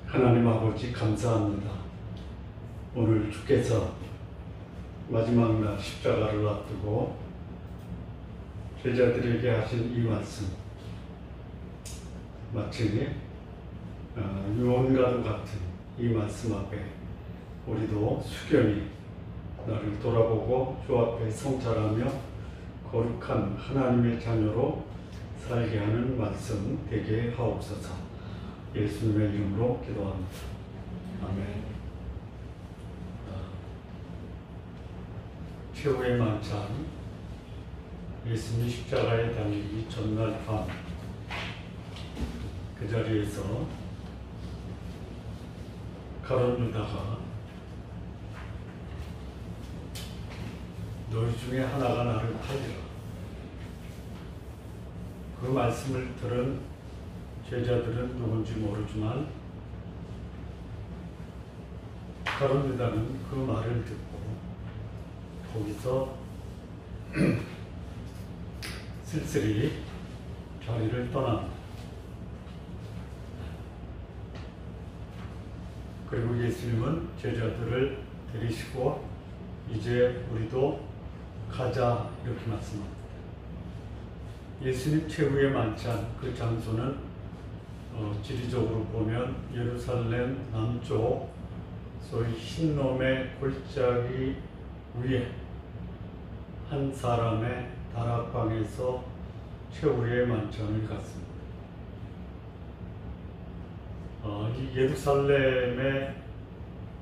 하나님 아버지 감사합니다. 오늘 주께서 마지막 날 십자가를 앞두고 제자들에게 하신 이 말씀, 마치 유언과도 같은 이 말씀 앞에 우리도 숙연히 나를 돌아보고 주 앞에 성찰하며 거룩한 하나님의 자녀로 살게 하는 말씀 되게 하옵소서. 예수님의 이름으로 기도합니다. 아멘. 최후의 만찬, 예수님 십자가에 달리기 전날 밤, 그 자리에서 가룟 유다가 너희 중에 하나가 나를 팔리라, 그 말씀을 들은 제자들은 누군지 모르지만 가룟 유다는 그 말을 듣고 거기서 쓸쓸히 자리를 떠납니다. 그리고 예수님은 제자들을 데리시고 이제 우리도 가자 이렇게 말씀합니다. 예수님 최후의 만찬, 그 장소는 지리적으로 보면 예루살렘 남쪽 소위 흰놈의 골짜기 위에 한 사람의 다락방에서 최후의 만찬을 갖습니다. 이 예루살렘의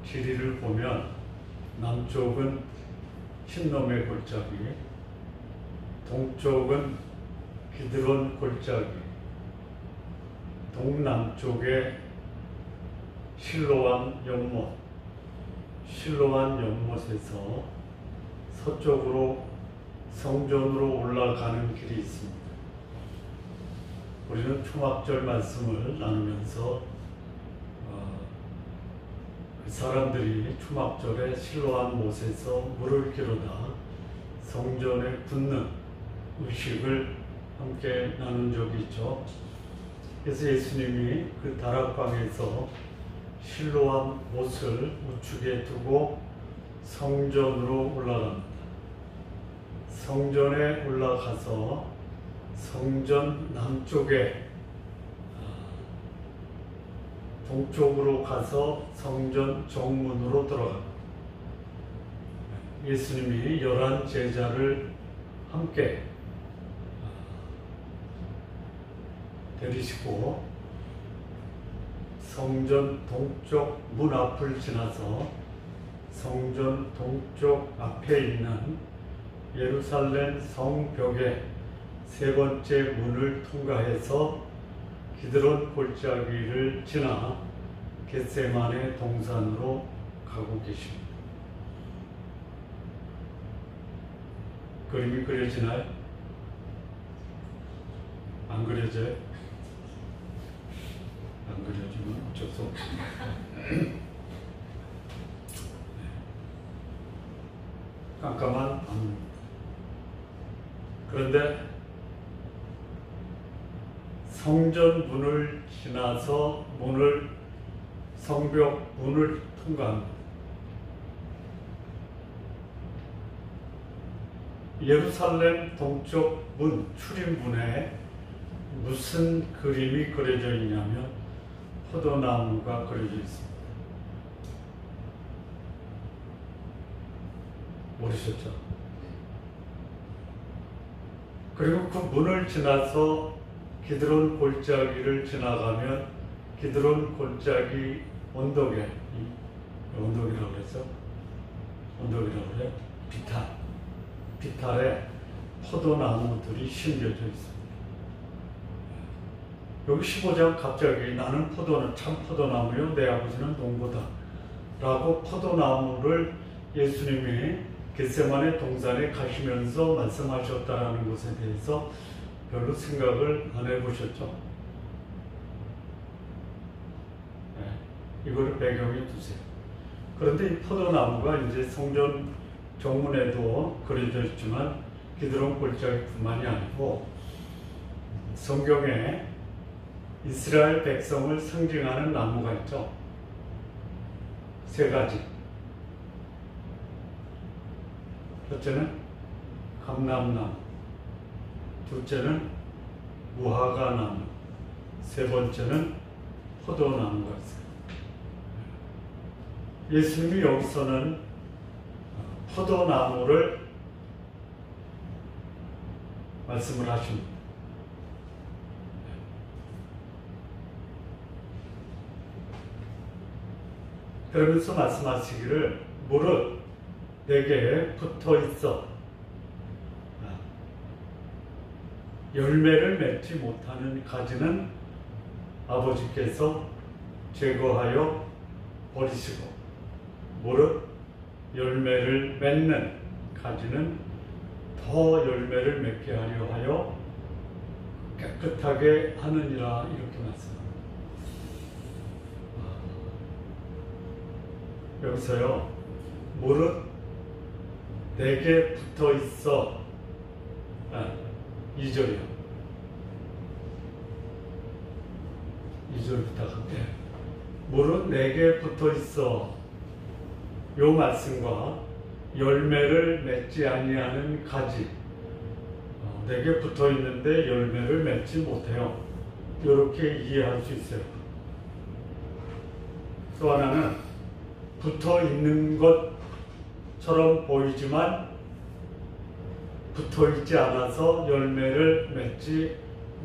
지리를 보면 남쪽은 흰놈의 골짜기, 동쪽은 기드론 골짜기, 동남쪽에 실로암 연못, 실로암 연못에서 서쪽으로 성전으로 올라가는 길이 있습니다. 우리는 초막절 말씀을 나누면서 그 사람들이 초막절에 실로암 못에서 물을 기르다 성전에 붓는 의식을 함께 나눈 적이 있죠. 그래서 예수님이 그 다락방에서 실로암 못을 우측에 두고 성전으로 올라갑니다. 성전에 올라가서 성전 남쪽에 동쪽으로 가서 성전 정문으로 들어갑니다. 예수님이 11 제자를 함께 데리시고 성전 동쪽 문 앞을 지나서 성전 동쪽 앞에 있는 예루살렘 성벽의 세 번째 문을 통과해서 기드론 골짜기를 지나 겟세마네 동산으로 가고 계십니다. 그림이 그려지나요? 안 그려져요? 안 그려지면 어쩔 수 없습니다. 깜깜한 밤입니다. 그런데 성전 문을 지나서 성벽 문을 통과합니다. 예루살렘 동쪽 문, 출입문에 무슨 그림이 그려져 있냐면 포도나무가 그려져 있습니다. 모르셨죠? 그리고 그 문을 지나서 기드론 골짜기를 지나가면 기드론 골짜기 언덕에, 언덕이라고 그랬어? 언덕이라고 그래? 비탈에 포도나무들이 심겨져 있습니다. 여기 15장 갑자기 나는 참 포도나무요 내 아버지는 농부다 라고 포도나무를 예수님이 겟세마네 동산에 가시면서 말씀하셨다라는 것에 대해서 별로 생각을 안 해보셨죠? 이거를 배경에 두세요. 그런데 이 포도나무가 이제 성전 정문에도 그려져 있지만 기드론 골짜기뿐만이 아니고 성경에 이스라엘 백성을 상징하는 나무가 있죠. 세 가지. 첫째는 감람나무, 둘째는 무화과나무, 세 번째는 포도나무가 있어요. 예수님이 여기서는 포도나무를 말씀을 하십니다. 그러면서 말씀하시기를 무릇 내게 붙어 있어 열매를 맺지 못하는 가지는 아버지께서 제거하여 버리시고 무릇 열매를 맺는 가지는 더 열매를 맺게 하려 하여 깨끗하게 하느니라 이렇게 말씀합니다. 여기서요 무릇 내게 붙어 있어 2절이요. 2절부터 갈게요. 무릇 내게 붙어 있어 요 말씀과 열매를 맺지 아니하는 가지 내게 붙어 있는데 열매를 맺지 못해요. 이렇게 이해할 수 있어요. 또 하나는 붙어 있는 것처럼 보이지만 붙어 있지 않아서 열매를 맺지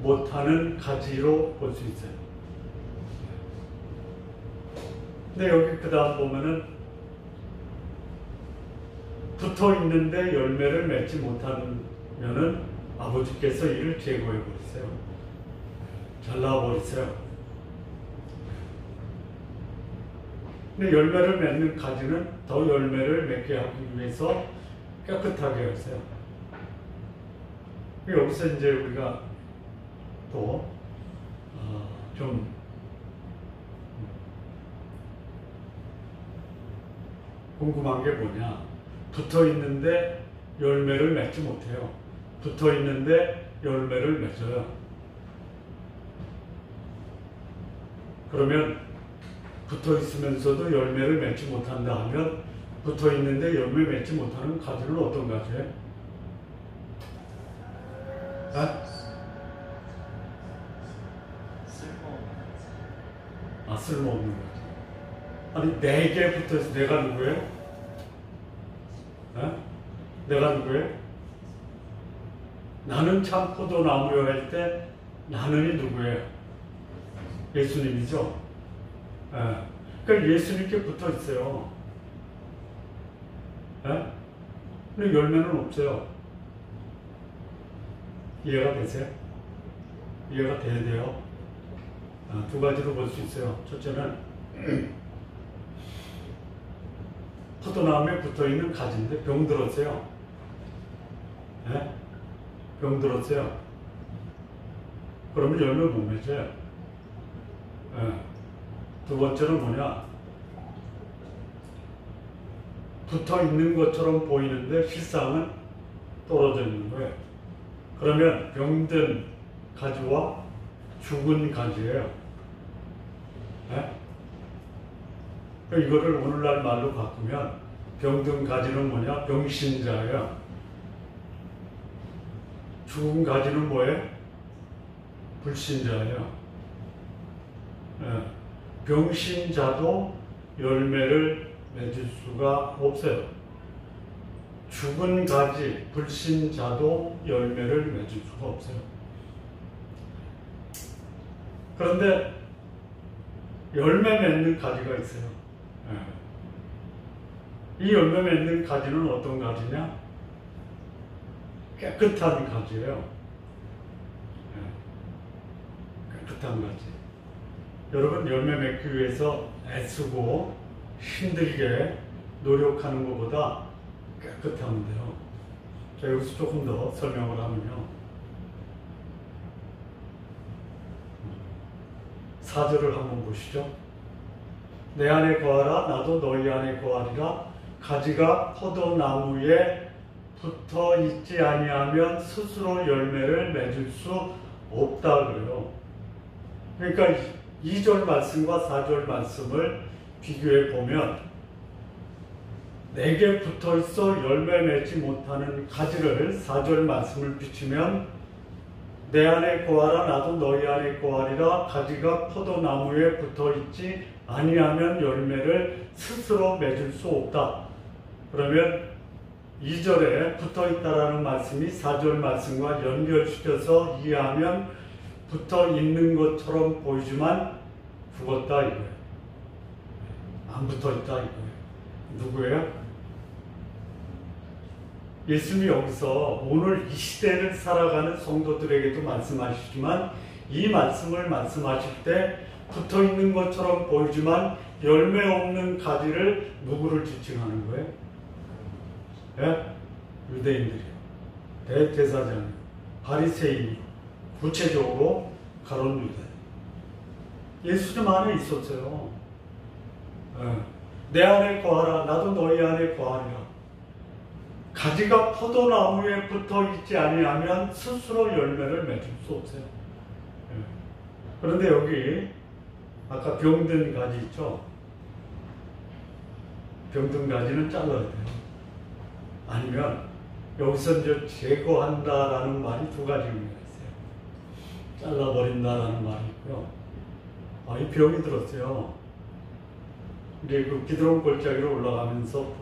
못하는 가지로 볼 수 있어요. 근데 여기 그 다음 보면은 붙어 있는데 열매를 맺지 못하면은 아버지께서 이를 제거해 버리세요. 잘라 버리세요. 근데 열매를 맺는 가지는 더 열매를 맺게 하기 위해서 깨끗하게 하세요. 여기서 이제 우리가 또 좀 궁금한 게 뭐냐? 붙어 있는데 열매를 맺지 못해요. 붙어 있는데 열매를 맺어요. 그러면 붙어 있으면서도 열매를 맺지 못한다 하면 붙어 있는데 열매 맺지 못하는 가지는 어떤 가지예요? 쓸모없는 거지. 아니 내게 붙어있어. 내가 누구예요? 내가 누구예요? 나는 참 포도나무여 할 때 나는이 누구예요? 예수님이죠. 그러니까 예수님께 붙어있어요. 근데 열매는 없어요. 이해가 되세요? 이해가 돼야 돼요. 두 가지로 볼 수 있어요. 첫째는 포도나무에 붙어있는 가지인데 병들었어요. 병들었어요. 그러면 열매 못 맺어요. 두 번째는 뭐냐? 붙어있는 것처럼 보이는데 실상은 떨어져 있는 거예요. 그러면 병든 가지와 죽은 가지예요. 이거를 오늘날 말로 바꾸면 병든 가지는 뭐냐? 병신자예요. 죽은 가지는 뭐예요? 불신자예요. 병신자도 열매를 맺을 수가 없어요. 죽은 가지, 불신자도 열매를 맺을 수가 없어요. 그런데 열매 맺는 가지가 있어요. 이 열매 맺는 가지는 어떤 가지냐? 깨끗한 가지예요. 깨끗한 가지. 여러분 열매 맺기 위해서 애쓰고 힘들게 노력하는 것보다 깨끗하면 돼요. 자, 여기서 조금 더 설명을 하면요. 4절을 한번 보시죠. 내 안에 거하라 나도 너희 안에 거하리라. 가지가 포도나무에 붙어 있지 아니하면 스스로 열매를 맺을 수 없다 그래요. 그러니까 2절 말씀과 4절 말씀을 비교해 보면 내게 붙어 있어 열매 맺지 못하는 가지를 4절 말씀을 비추면 내 안에 거하라 나도 너희 안에 거하리라 가지가 포도나무에 붙어 있지 아니하면 열매를 스스로 맺을 수 없다. 그러면 2절에 붙어 있다라는 말씀이 4절 말씀과 연결시켜서 이해하면 붙어 있는 것처럼 보이지만 죽었다 이거예요. 안 붙어 있다 이거예요. 누구예요? 예수님이 여기서 오늘 이 시대를 살아가는 성도들에게도 말씀하시지만 이 말씀을 말씀하실 때 붙어 있는 것처럼 보이지만 열매 없는 가지를 누구를 지칭하는 거예요? 예? 유대인들이요. 대제사장이요. 바리새인이요. 구체적으로 가론 유다. 예수님 안에 있었어요. 예. 내 안에 거하라. 나도 너희 안에 거하리라. 가지가 포도나무에 붙어 있지 아니하면 스스로 열매를 맺을 수 없어요. 예. 그런데 여기 아까 병든 가지 있죠? 병든 가지는 잘라야 돼요. 아니면 여기서 이제 제거한다라는 말이 두 가지 의미가 있어요. 잘라버린다라는 말이 있고요. 이 병이 들었어요. 근데 그 기드론 골짜기로 올라가면서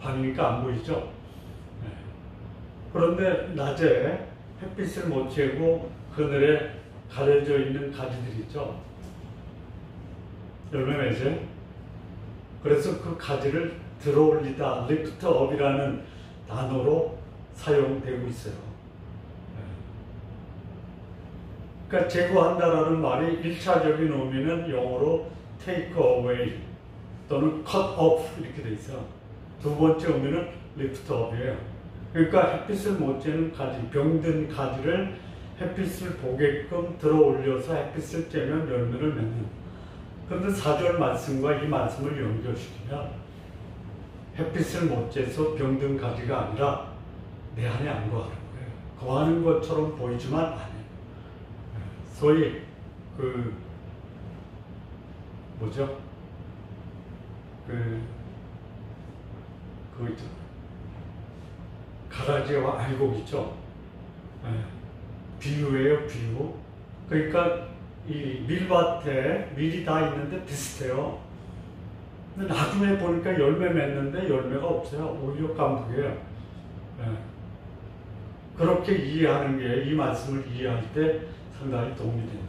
밤이니까 안 보이죠? 네. 그런데 낮에 햇빛을 못 쬐고 그늘에 가려져 있는 가지들이 있죠? 열매 맺어요. 그래서 그 가지를 들어올리다, lift up이라는 단어로 사용되고 있어요. 그러니까 제거한다라는 말이 1차적인 의미는 영어로 take away 또는 cut off 이렇게 돼 있어요. 두 번째 의미는 lift up이에요. 그러니까 햇빛을 못 쬐는 가지, 병든 가지를 햇빛을 보게끔 들어올려서 햇빛을 쬐면 열매를 맺는. 그런데 4절 말씀과 이 말씀을 연결시키면 햇빛을 못 쬐서 병든 가지가 아니라 내 안에 안 거하는 거예요. 거하는 것처럼 보이지만 아니에요. 소위 뭐죠? 그거 있죠. 가라지와 알곡 있죠? 비유예요, 비유. 그러니까 이 밀밭에 밀이 다 있는데 비슷해요. 근데 나중에 보니까 열매 맺는데 열매가 없어요. 오히려 깜북이에요. 그렇게 이해하는 게 이 말씀을 이해할 때 상당히 도움이 됩니다.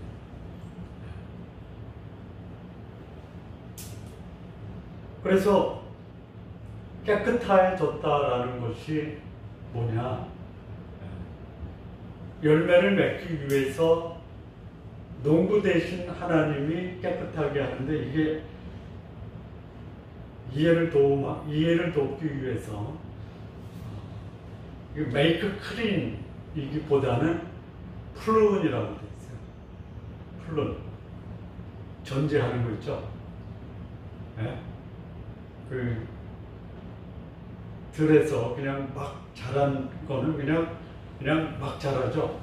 그래서 깨끗해졌다라는 것이 뭐냐? 열매를 맺기 위해서 농부 대신 하나님이 깨끗하게 하는데 이게 이해를 돕기 위해서 make clean이기보다는 prun이라고 되어 있어요. prun. 전제하는 거 있죠? 네? 들에서 그냥 막 자란 거는 그냥 막 자라죠.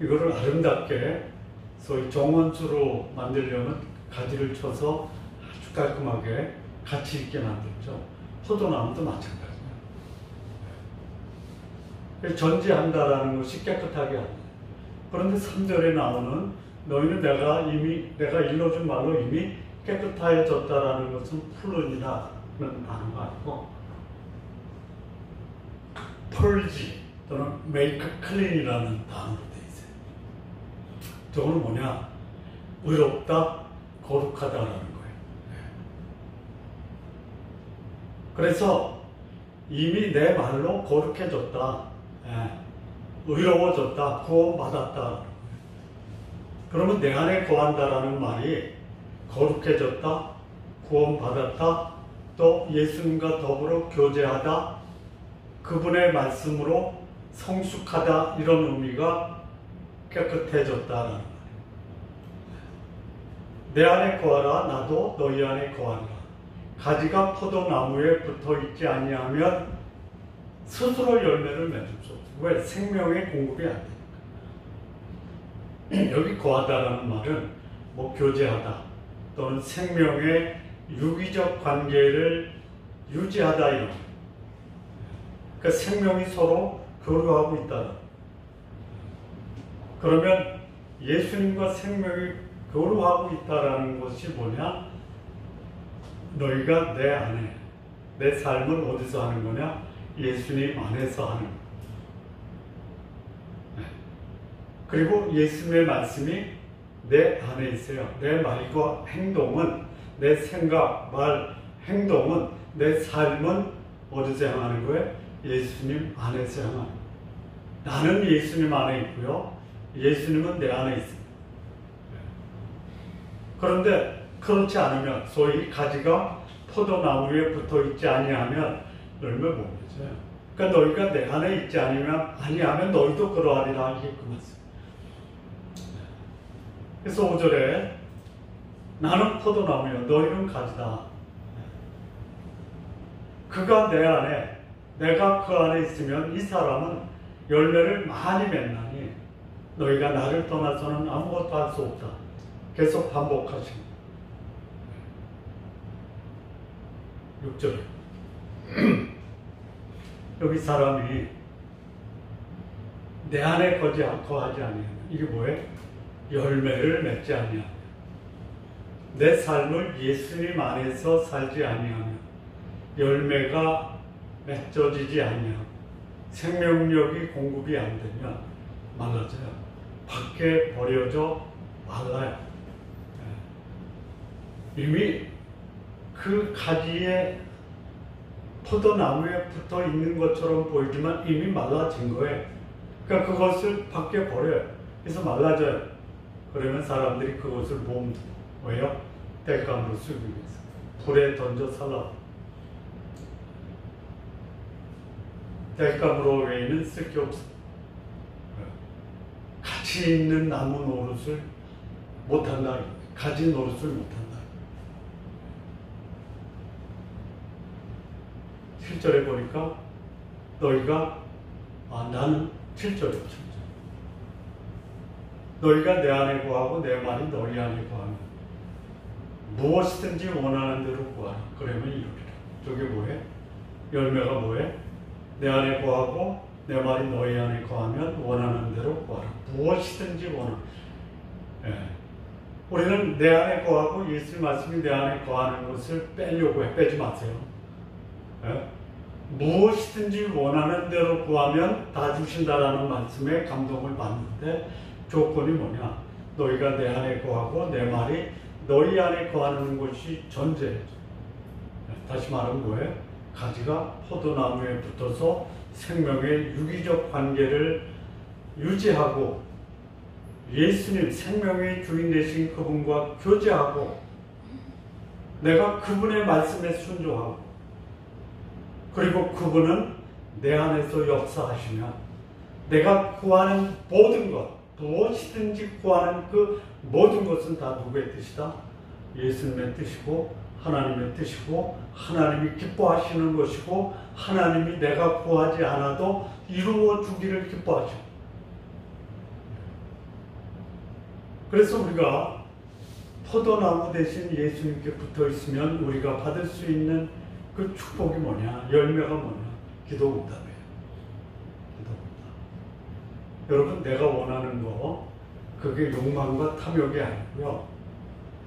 이거를 아름답게 소위 정원수로 만들려면 가지를 쳐서 아주 깔끔하게 가치 있게 만들죠. 포도나무도 마찬가지예요. 전제한다라는 것이 깨끗하게 합니다. 그런데 3절에 나오는 너희는 내가 일러준 말로 이미 깨끗해졌다라는 것은 풀은이라는 단어가 아니고 purge 또는 make clean이라는 단어로 되어 있어요. 저거는 뭐냐? 의롭다, 거룩하다라는 거예요. 그래서 이미 내 말로 거룩해졌다, 의로워졌다, 구원받았다. 그러면 내 안에 거한다라는 말이 거룩해졌다, 구원받았다, 또 예수님과 더불어 교제하다, 그분의 말씀으로 성숙하다, 이런 의미가 깨끗해졌다라는 말이에요. 내 안에 거하라, 나도 너희 안에 거하리라. 가지가 포도나무에 붙어 있지 아니하면 스스로 열매를 맺을 수 없어요. 왜? 생명의 공급이 안 되니까. 여기 거하다라는 말은 뭐 교제하다 또는 생명의 유기적 관계를 유지하다 이런. 그 생명이 서로 교류하고 있다. 그러면 예수님과 생명이 교류하고 있다라는 것이 뭐냐? 너희가 내 안에, 내 삶을 어디서 하는 거냐? 예수님 안에서 하는 거야. 그리고 예수님의 말씀이 내 안에 있어요. 내 말과 행동은, 내 생각, 말, 행동은, 내 삶은 어디서 향하는 거예요? 예수님 안에서 향하는 거예요. 나는 예수님 안에 있고요. 예수님은 내 안에 있습니다. 그런데 그렇지 않으면, 소위 가지가 포도나무에 붙어 있지 아니하면 열매 못 맺어요. 그러니까 너희가 내 안에 있지 아니하면 너희도 그러하리라 이게 그 말씀. 그래서 5절에 나는 포도나무여 너희는 가지다. 그가 내 안에, 내가 그 안에 있으면 이 사람은 열매를 많이 맺나니 너희가 나를 떠나서는 아무것도 할 수 없다. 계속 반복하십니다. 6절에 여기 사람이 내 안에 거하지 아니하면 이게 뭐예요? 열매를 맺지 아니하면, 내 삶을 예수님 안에서 살지 아니하면 열매가 맺어지지 아니하면, 생명력이 공급이 안 되면 말라져요. 밖에 버려져 말라요. 이미 그 가지에 포도나무에 붙어 있는 것처럼 보이지만 이미 말라진 거예요. 그러니까 그것을 밖에 버려요. 그래서 말라져요. 그러면 사람들이 그것을 뭐예요? 땔감으로 쓰기 위해서 불에 던져 살라. 땔감으로 외에는 쓸 게 없어. 가치 있는 나무 노릇을 못한다. 가지 노릇을 못한다. 7절에 보니까 너희가 나는 7절이요. 너희가 내 안에 거하고 내 말이 너희 안에 거하면 무엇이든지 원하는 대로 구하라. 그러면 이루리라. 저게 뭐해? 열매가 뭐해? 내 안에 거하고 내 말이 너희 안에 거하면 원하는 대로 구하라. 무엇이든지 원하는. 우리는 내 안에 거하고 예수님 말씀이 내 안에 거하는 것을 빼려고 해. 빼지 마세요. 무엇이든지 원하는 대로 구하면 다 주신다라는 말씀에 감동을 받는데 조건이 뭐냐? 너희가 내 안에 거하고 내 말이 너희 안에 거하는 것이 전제예요. 다시 말하면 뭐예요? 가지가 포도나무에 붙어서 생명의 유기적 관계를 유지하고 예수님 생명의 주인 되신 그분과 교제하고 내가 그분의 말씀에 순종하고 그리고 그분은 내 안에서 역사하시면 내가 구하는 모든 것, 무엇이든지 구하는 그 모든 것은 다 누구의 뜻이다? 예수님의 뜻이고 하나님의 뜻이고 하나님이 기뻐하시는 것이고 하나님이 내가 구하지 않아도 이루어 주기를 기뻐하시고. 그래서 우리가 포도나무 대신 예수님께 붙어 있으면 우리가 받을 수 있는 그 축복이 뭐냐? 열매가 뭐냐? 기도 응답이에요. 기도 응답. 여러분, 내가 원하는 거 그게 욕망과 탐욕이 아니고요.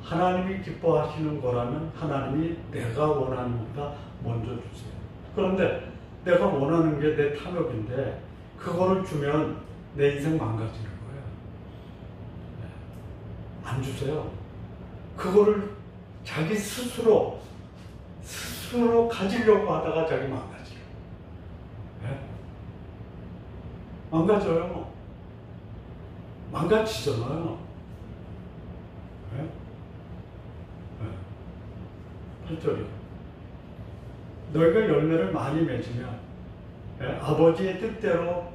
하나님이 기뻐하시는 거라면 하나님이 내가 원하는 것보다 먼저 주세요. 그런데 내가 원하는 게 내 탐욕인데 그거를 주면 내 인생 망가지는 거예요. 안 주세요. 그거를 자기 스스로 가지려고 하다가 자기 망가져요. 망가져요. 망가지잖아요. 8절이요. 너희가 열매를 많이 맺으면 아버지의 뜻대로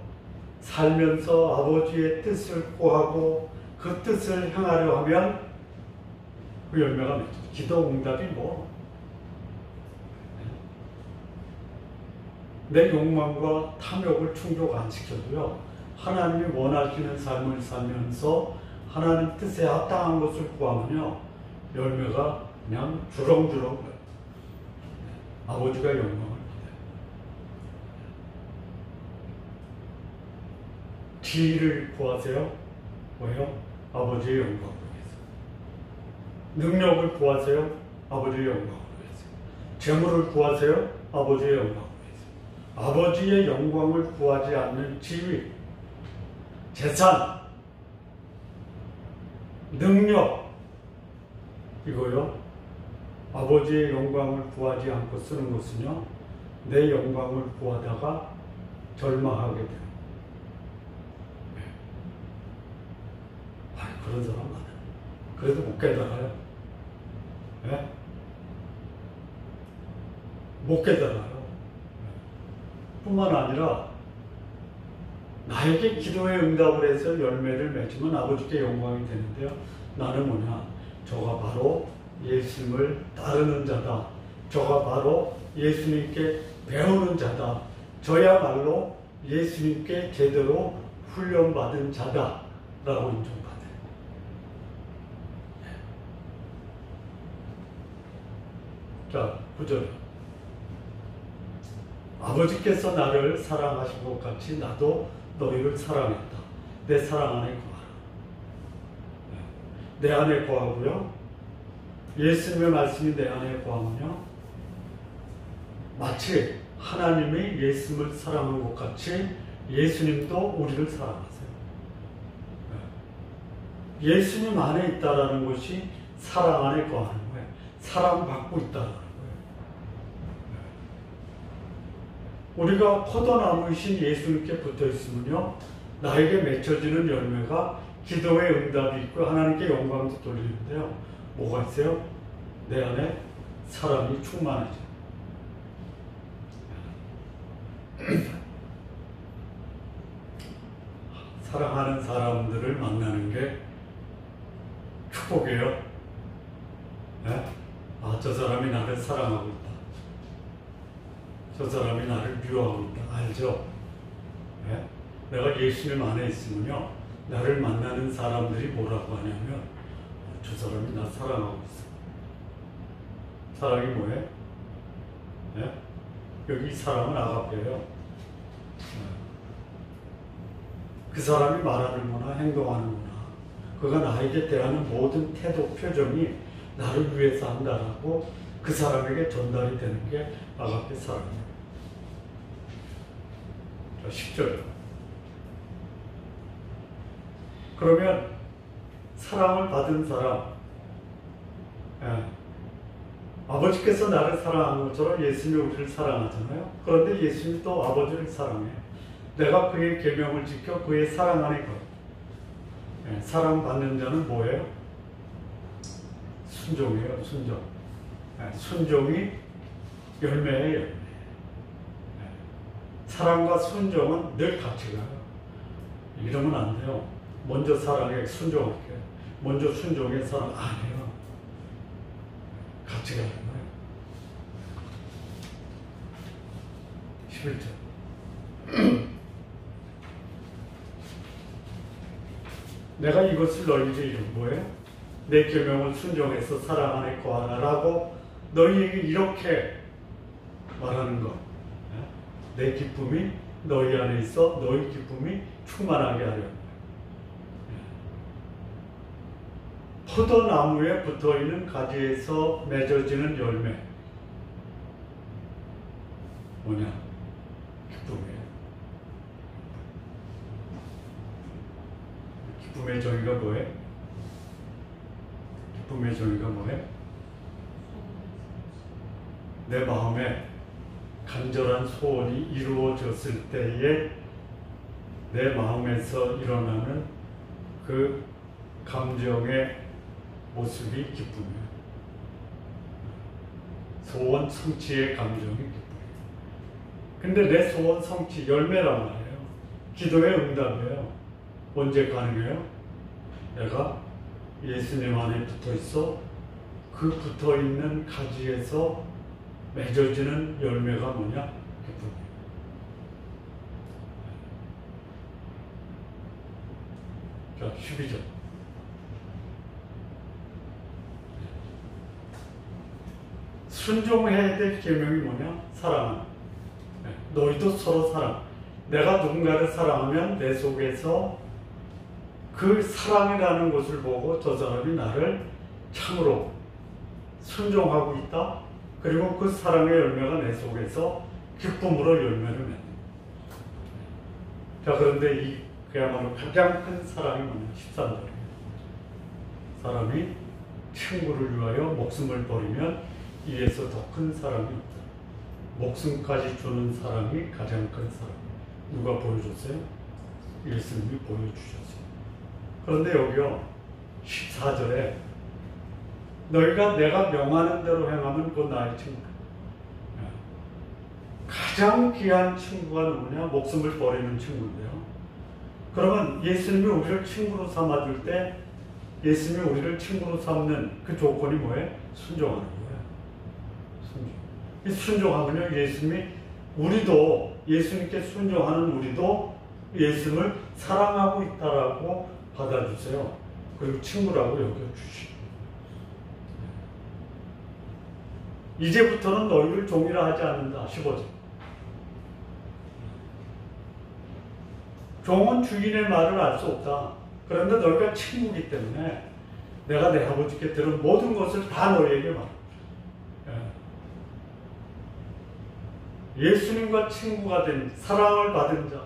살면서 아버지의 뜻을 구하고 그 뜻을 향하려 하면 그 열매가 맺죠. 기도 응답이 뭐? 내 욕망과 탐욕을 충족 안 시켜도요. 하나님이 원하시는 삶을 살면서 하나님 뜻에 합당한 것을 구하면요, 열매가 그냥 주렁주렁 나요. 아버지가 영광을 받아요. 지혜를 구하세요. 왜요? 아버지의 영광을 위해서. 능력을 구하세요. 아버지의 영광을 위해서. 재물을 구하세요. 아버지의 영광을 위해서. 아버지의 영광을 구하지 않는 지위, 재산, 능력, 이거요, 아버지의 영광을 구하지 않고 쓰는 것은요, 내 영광을 구하다가 절망하게 돼요. 그런 사람 많아요. 그래도 못 깨달아요. 네? 못 깨달아요. 뿐만 아니라 나에게 기도에 응답을 해서 열매를 맺으면 아버지께 영광이 되는데요, 나는 뭐냐, 저가 바로 예수님을 따르는 자다, 저가 바로 예수님께 배우는 자다, 저야말로 예수님께 제대로 훈련받은 자다 라고 인정받아요. 자, 9절. 아버지께서 나를 사랑하신 것 같이 나도 너희를 사랑했다. 내 사랑 안에 거하라. 내 안에 거하고요, 예수님의 말씀이 내 안에 거하면요, 마치 하나님이 예수님을 사랑한 것 같이 예수님도 우리를 사랑하세요. 예수님 안에 있다라는 것이 사랑 안에 거하는 거예요. 사랑받고 있다라는 거예요. 우리가 포도나무이신 예수님께 붙어 있으면요, 나에게 맺혀지는 열매가 기도의 응답이 있고 하나님께 영광도 돌리는데요, 뭐가 있어요? 내 안에 사랑이 충만해져요. 사랑하는 사람들을 만나는 게 축복이에요. 네? 아, 저 사람이 나를 사랑하고 있다. 저 사람이 나를 미워하고 있다. 알죠? 네? 내가 예수님 안에 있으면요, 나를 만나는 사람들이 뭐라고 하냐면, 저 사람이 나 사랑하고 있어. 사랑이 뭐예요? 네? 여기 사랑은 아가페예요. 그 사람이 말하는구나, 행동하는구나, 그가 나에게 대하는 모든 태도, 표정이 나를 위해서 한다라고 그 사람에게 전달이 되는 게 아가페 사랑이에요. 자, 10절. 그러면 사랑을 받은 사람, 아버지께서 나를 사랑한 것처럼 예수님이 우리를 사랑하잖아요. 그런데 예수님이 또 아버지를 사랑해요. 내가 그의 계명을 지켜 그의 사랑 안에 거. 사랑받는 자는 뭐예요? 순종이에요. 순종. 순종이 열매예요. 열매. 사랑과 순종은 늘 같이 가요. 이러면 안 돼요. 먼저 사랑해, 순종할게. 먼저 순종해, 사랑 안 해요. 같이 가는 거예요. 11절. 내가 이것을 너희에게 이룬 뭐예요? 내 계명을 순종해서 사랑 안에 거하라라고 너희에게 이렇게 말하는 것. 내 기쁨이 너희 안에 있어 너희 기쁨이 충만하게 하려는 거예요. 포도나무에 붙어있는 가지에서 맺어지는 열매 뭐냐? 기쁨이에요. 기쁨의 정의가 뭐예요? 기쁨의 정의가 뭐예요? 내 마음에 간절한 소원이 이루어졌을 때에 내 마음에서 일어나는 그 감정의 모습이 기쁨이에요. 소원 성취의 감정이 기쁨이에요. 근데 내 소원 성취 열매란 말이에요. 기도의 응답이에요. 언제 가능해요? 내가 예수님 안에 붙어 있어 그 붙어 있는 가지에서 맺어지는 열매가 뭐냐? 기쁨이에요. 자, 12절. 순종해야 될 계명이 뭐냐? 사랑하는. 너희도 서로 사랑. 내가 누군가를 사랑하면 내 속에서 그 사랑이라는 것을 보고 저 사람이 나를 참으로 순종하고 있다. 그리고 그 사랑의 열매가 내 속에서 기쁨으로 열매를 맺는. 자, 그런데 이 그야말로 가장 큰 사랑이 뭐냐? 13절이에요. 사람이 친구를 위하여 목숨을 버리면 이에서 더 큰 사랑이 없다. 목숨까지 주는 사랑이 가장 큰 사랑. 누가 보여줬어요? 예수님이 보여주셨어요. 그런데 여기요 14절에 너희가 내가 명하는 대로 행하면 그 나의 친구다. 가장 귀한 친구가 누구냐? 목숨을 버리는 친구인데요. 그러면 예수님이 우리를 친구로 삼아줄 때 예수님이 우리를 친구로 삼는 그 조건이 뭐예요? 순종하는 거예요. 순종. 이 순종하면요 예수님이 우리도 예수님께 순종하는 우리도 예수님을 사랑하고 있다라고 받아주세요. 그리고 친구라고 여겨주시고 이제부터는 너희를 종이라 하지 않는다. 15절. 종은 주인의 말을 알 수 없다. 그런데 너희가 친구이기 때문에 내가 내 아버지께 들은 모든 것을 다 너희에게 말한다. 예수님과 친구가 된 사랑을 받은 자,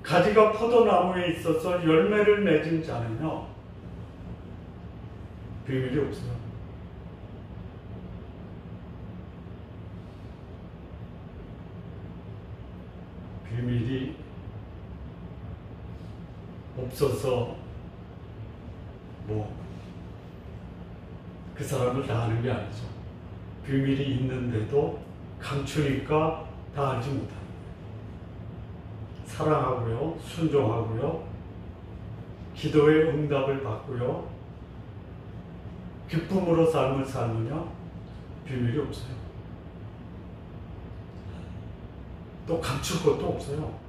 가지가 포도나무에 있어서 열매를 맺은 자는요 비밀이 없어요. 비밀이 없어서 그 사람을 다 아는 게 아니죠. 비밀이 있는데도 감추니까 다 알지 못하는 거예요. 사랑하고요, 순종하고요, 기도의 응답을 받고요, 기쁨으로 삶을 살면요 비밀이 없어요. 또 감출 것도 없어요.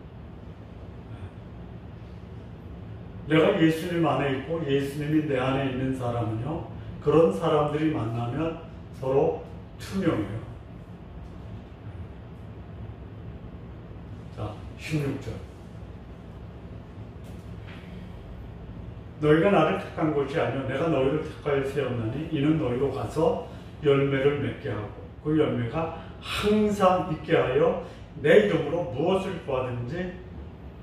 내가 예수님 안에 있고 예수님이 내 안에 있는 사람은요 그런 사람들이 만나면 서로 투명해요. 자, 16절. 너희가 나를 택한 것이 아니요 내가 너희를 택하여 세웠나니 이는 너희로 가서 열매를 맺게 하고 그 열매가 항상 있게 하여 내 이름으로 무엇을 구하든지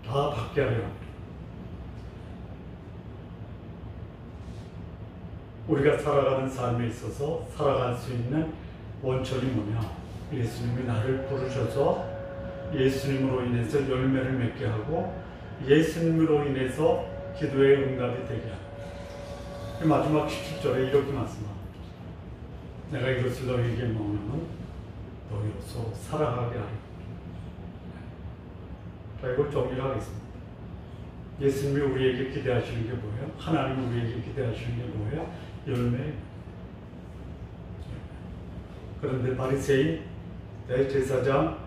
다 받게 하려 합니다. 우리가 살아가는 삶에 있어서 살아갈 수 있는 원천이 뭐냐? 예수님이 나를 부르셔서 예수님으로 인해서 열매를 맺게 하고 예수님으로 인해서 기도의 응답이 되게 하고 마지막 17절에 이렇게 말씀합니다. 내가 이것을 너희에게 명하면 너희로서 살아가게 하리라. 자, 이걸 정리를 하겠습니다. 예수님이 우리에게 기대하시는 게 뭐예요? 하나님이 우리에게 기대하시는 게 뭐예요? 열매. 그런데 바리새인, 대제사장,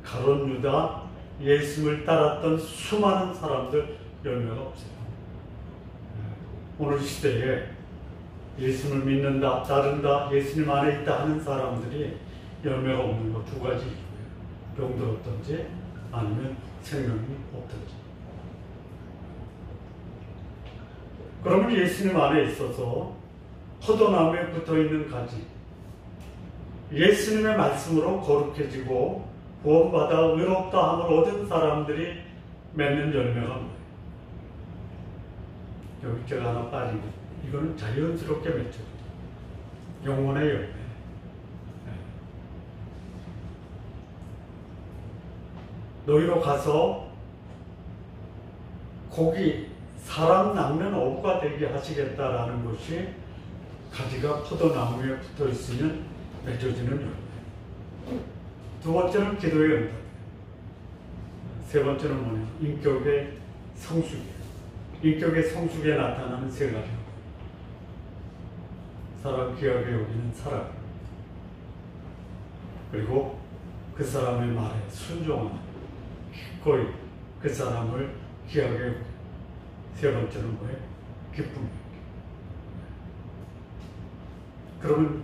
가룟 유다, 예수님을 따랐던 수많은 사람들 열매가 없어요. 오늘 시대에 예수님을 믿는다, 따른다, 예수님 안에 있다 하는 사람들이 열매가 없는 거 두 가지 이유예요. 병들었든지 아니면 생명이 없든지. 그러면 예수님 안에 있어서 포도나무에 붙어있는 가지, 예수님의 말씀으로 거룩해지고 구원받아 의롭다 함을 얻은 사람들이 맺는 열매가 뭐예요? 여기 제가 하나 빠진 거, 이거는 자연스럽게 맺혀요. 영혼의 열매. 너희로 가서 고기, 사람 낳는 어부가 되게 하시겠다라는 것이 가지가 포도나무에 붙어 있으면 맺어지는 열매. 두 번째는 기도의 응답. 세 번째는 뭐냐? 인격의 성숙이에요. 인격의 성숙에 나타나는 세 가지. 사람 귀하게 여기는 사랑. 그리고 그 사람의 말에 순종하는, 기꺼이 그 사람을 귀하게 여기는. 세 번째는 뭐예요? 기쁨이에요. 그러면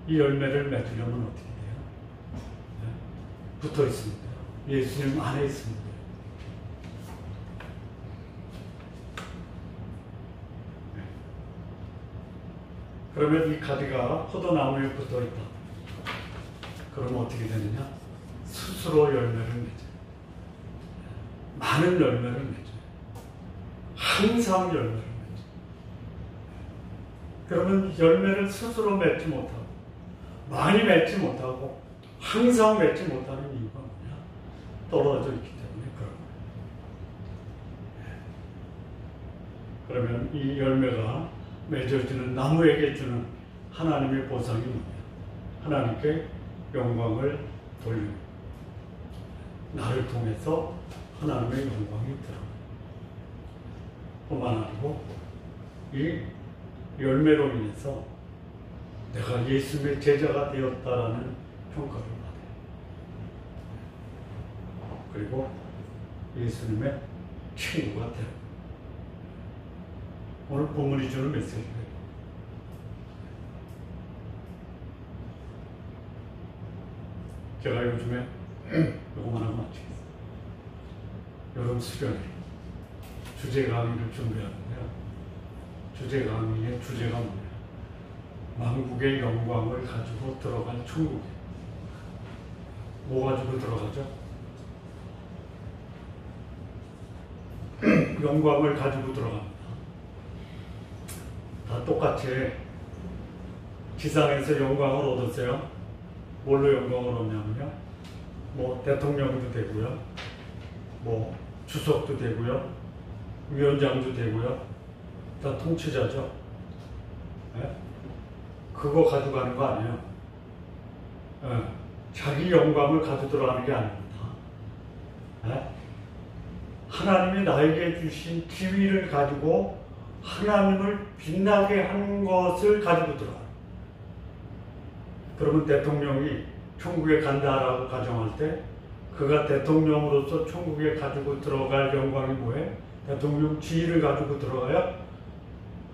이 열매를 맺으려면 어떻게 돼요? 네? 붙어 있으면 돼요. 예수님 안에 있으면 돼요. 네. 그러면 이 가지가 포도나무에 붙어 있다. 그러면 어떻게 되느냐? 스스로 열매를 맺어요. 많은 열매를 맺어요. 항상 열매를 맺어요. 그러면 열매를 스스로 맺지 못하고 많이 맺지 못하고 항상 맺지 못하는 이유가 뭐냐? 떨어져 있기 때문에 그런 거예요. 그러면 이 열매가 맺어지는 나무에게 주는 하나님의 보상이 뭐냐? 하나님께 영광을 돌리는, 나를 통해서 하나님의 영광이 드러나요. 뿐만 아니고 이 열매로 인해서 내가 예수님의 제자가 되었다라는 평가를 받아요. 그리고 예수님의 친구가 되요. 오늘 본문이 주는 메시지예요. 제가 요즘에 요거만 하고 마치겠습니다. 여름 수련회 주제 강의를 준비하는데요. 주제 강의의 주제가 뭐냐? 만국의 영광을 가지고 들어간 천국이에요. 뭐 가지고 들어가죠? 영광을 가지고 들어갑니다. 다 똑같이 지상에서 영광을 얻었어요. 뭘로 영광을 얻냐면요, 뭐 대통령도 되고요, 뭐 주석도 되고요, 위원장도 되고요, 다 통치자죠. 네? 그거 가져가는 거 아니에요. 네. 자기 영광을 가지고 들어가는 게 아닙니다. 네? 하나님이 나에게 주신 지위를 가지고 하나님을 빛나게 한 것을 가지고 들어가요. 그러면 대통령이 천국에 간다라고 가정할 때 그가 대통령으로서 천국에 가지고 들어갈 영광이 뭐예요? 대통령 지위를 가지고 들어가요?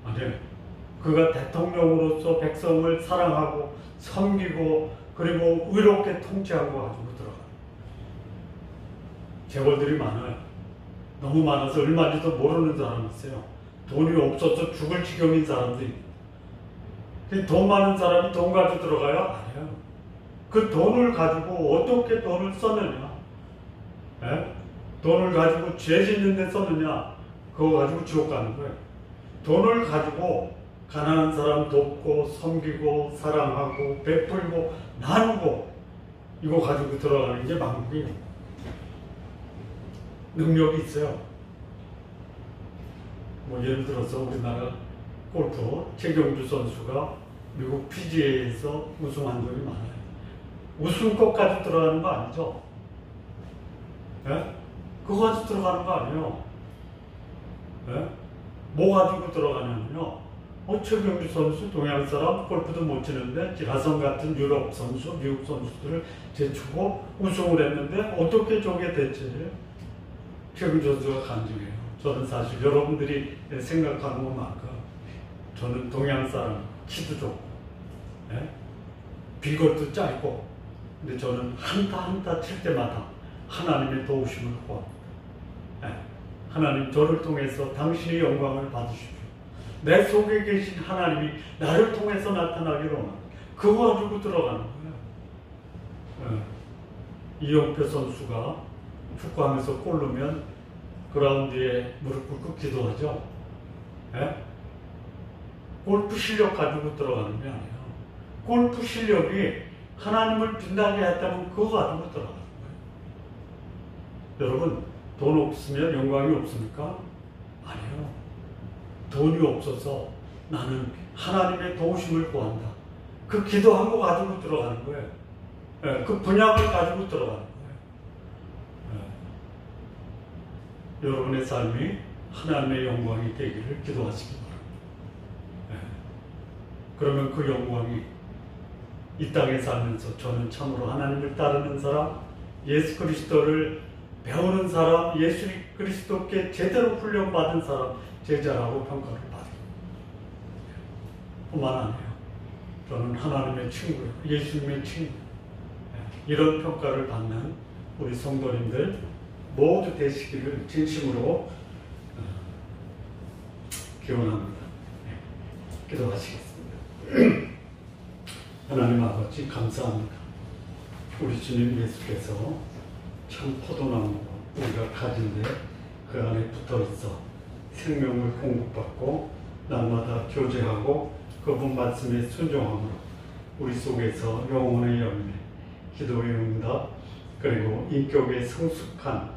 아니에요. 그가 대통령으로서 백성을 사랑하고 섬기고 그리고 의롭게 통치한 거 가지고 들어가요. 재벌들이 많아요. 너무 많아서 얼마인지도 모르는 사람이 있어요. 돈이 없어서 죽을 지경인 사람들이. 돈 많은 사람이 돈 가지고 들어가요? 아니에요. 그 돈을 가지고 어떻게 돈을 썼느냐? 예? 돈을 가지고 죄 짓는 데 썼느냐? 그거 가지고 지옥 가는 거예요. 돈을 가지고 가난한 사람 돕고 섬기고 사랑하고 베풀고 나누고 이거 가지고 들어가는 게 만국이에요. 능력이 있어요. 뭐 예를 들어서 우리나라 골프 최경주 선수가 미국 PGA에서 우승한 적이 많아요. 우승컵까지 들어가는 거 아니죠? 예? 그거 가지고 들어가는 거 아니에요. 예? 뭐 가지고 들어가냐면요, 최경주 선수 동양 사람 골프도 못 치는데 기라성 같은 유럽 선수, 미국 선수들을 제치고 우승을 했는데 어떻게 저게 됐지? 최경주 선수가 간증해요. 저는 사실 여러분들이 생각하는 것만큼 저는 동양 사람, 키도 좋고, 예? 비거도 짧고, 근데 저는 한타 한타 칠 때마다 하나님의 도우심을 구합니다. 예? 하나님 저를 통해서 당신의 영광을 받으십시오. 내 속에 계신 하나님이 나를 통해서 나타나기로 합니다. 그거 가지고 들어가는 거예요. 예. 이영표 선수가 축구하면서 골 넣으면 그라운드에 무릎 꿇고 기도하죠. 예? 골프 실력 가지고 들어가는 게 아니에요. 골프 실력이 하나님을 빛나게 했다면 그거 가지고 들어가는 거예요. 여러분, 돈 없으면 영광이 없습니까? 아니에요. 돈이 없어서 나는 하나님의 도우심을 구한다. 그 기도한 거 가지고 들어가는 거예요. 예, 그 분양을 가지고 들어가는 거예요. 예. 여러분의 삶이 하나님의 영광이 되기를 기도하시기 바랍니다. 그러면 그 영광이 이 땅에 살면서 저는 참으로 하나님을 따르는 사람, 예수 그리스도를 배우는 사람, 예수 그리스도께 제대로 훈련받은 사람, 제자라고 평가를 받아요. 뿐만 아니에요. 또는 하나님의 친구, 예수님의 친구, 이런 평가를 받는 우리 성도님들 모두 되시기를 진심으로 기원합니다. 기도하시겠습니다. 하나님 아버지 감사합니다. 우리 주님 예수께서 참 포도나무 우리가 가진데 그 안에 붙어 있어 생명을 공급받고 날마다 교제하고 그분 말씀에 순종함으로 우리 속에서 영혼의 열매, 기도의 응답, 그리고 인격의 성숙한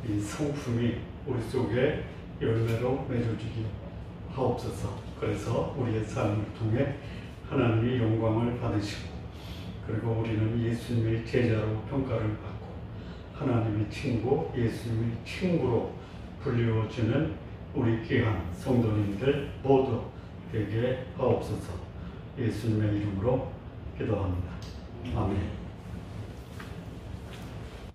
이 성품이 우리 속에 열매로 맺어지기 하옵소서. 그래서 우리의 삶을 통해 하나님의 영광을 받으시고, 그리고 우리는 예수님의 제자로 평가를 받고 하나님의 친구, 예수님의 친구로 불리워지는 우리 귀한 성도님들 모두 되게 하옵소서. 예수님의 이름으로 기도합니다. 아멘.